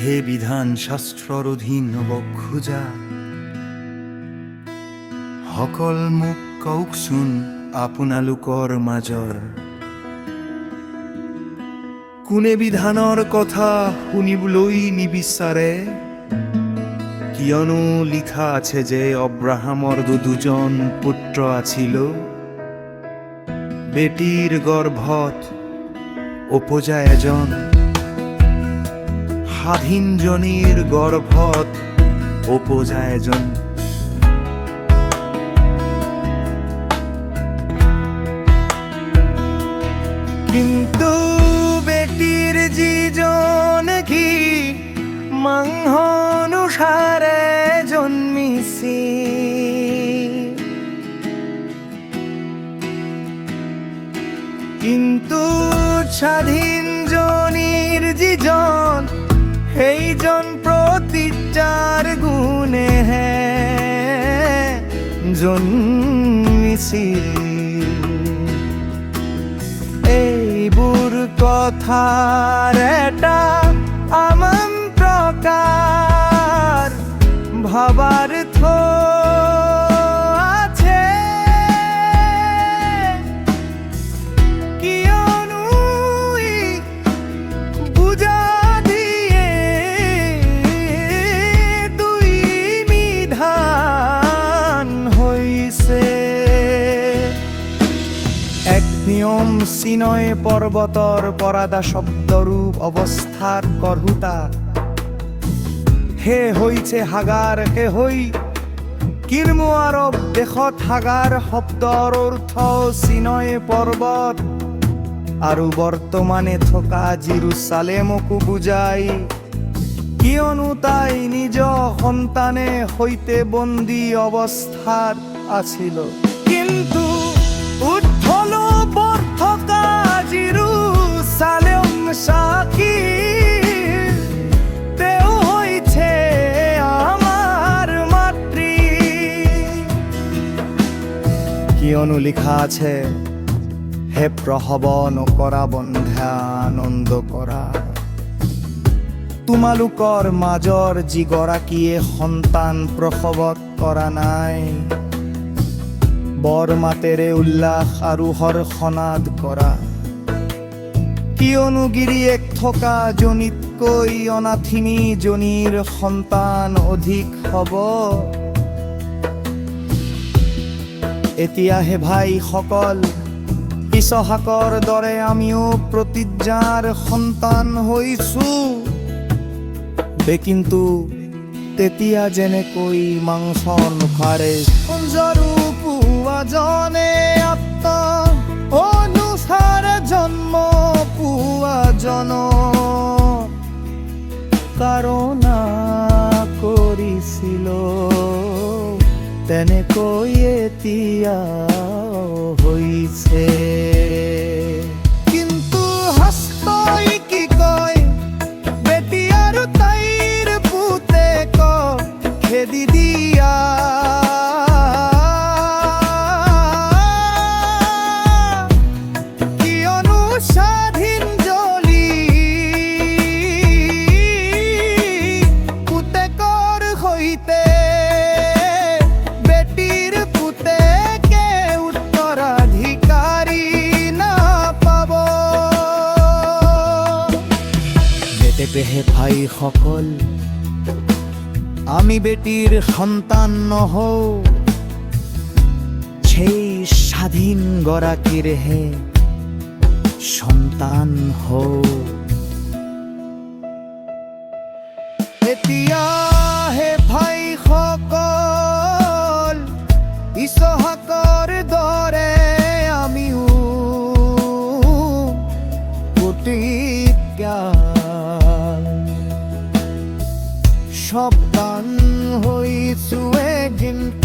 হে বিধান শাস্ত্ৰৰ অধীন বক্ষুজা, সকল মোক কওকচোন আপোনালোকৰ মাজৰ কোনে বিধানৰ কথা শুনিবলৈ নিবিচাৰে? কিয়নো লিখা আছে যে অব্ৰাহামৰ দুজন পুত্ৰ আছিল, বেটীৰ গৰ্ভত উপজা এজন, স্বাধীনজনীৰ গৰ্ভত উপজা এজন। কিন্তু বেটির যিজন কি মাংস অনুসারে জন্মিছি, কিন্তু স্বাধীন জনীর যিজন সেইজন প্ৰতিজ্ঞাৰ গুণে হে জন্মিছিল। এইবোৰ কথাৰ এটা আমন্ত্ৰকাৰ ভাবাৰ্থ আছে, কিয়নো ই বুজা দিয়ে দুই বিধান হৈছে। এক নিয়ম চিনয় পৰ্বতৰ পৰাদা শব্দৰূপ অৱস্থাৰ গঢ়োতা, হে হৈছে হাগাৰ, হে হৈ কিৰমু আৰব দেশত হাগাৰ শব্দৰ অৰ্থ চিনয় পৰ্বত আৰু বৰ্তমানে থকা জেৰুচালেমকো বুজায়, কিয়নো তাই নিজ সন্তানে সৈতে বন্দী অৱস্থাত আছিল। কিন্তু উঠলো পথ থকা জেৰুচালেম সাক্ষী, তেওঁ হৈছে আমাৰ মাতৃ। কিয়নো লিখা আছে, হে প্ৰসৱ নকৰা বন্ধা আনন্দ কৰা, তোমালোকৰ মাজৰ যিগৰাকীয়ে সন্তান প্ৰসৱত কৰা নাই, বৰ মাতেৰে উল্লাস আৰু হৰ্ষনাদ কৰা, কিয়নো গিৰিয়েক থকা জনীতকৈ অনাথিনী জনীৰ সন্তান অধিক হ'ব। এতিয়াহে ভাইসকল, ইছহাকৰ দৰে আমিও প্ৰতিজ্ঞাৰ সন্তান হৈছো, কিন্তু তেতিয়া যেনেকৈ মাংস নোখাৰে জৰু পোৱাজনে আত্মা অনুসাৰে জন্ম পোৱাজন কাৰনা কৰিছিল, তেনেকৈ এতিয়া হৈছে। কিন্তু শাস্ত্ৰই কি কয়, বেটি আৰু তাইৰ পুতেক খেদি দিয়া, কিয়নো স্বাধীন জনী পুতেকৰ সৈতে বেটিৰ পুতেকে উত্তৰাধিকাৰী নাপাব। বেটেপেহে ভাইসকল, আমি বেটিৰ সন্তান নহও, সেই স্বাধীন গৰাকীৰহে সন্তান হও। এতিয়া হে ভাইসকল, ইছহাকৰ দৰে আমিও প্ৰতিজ্ঞা সাবধান হৈছো, কিন্তু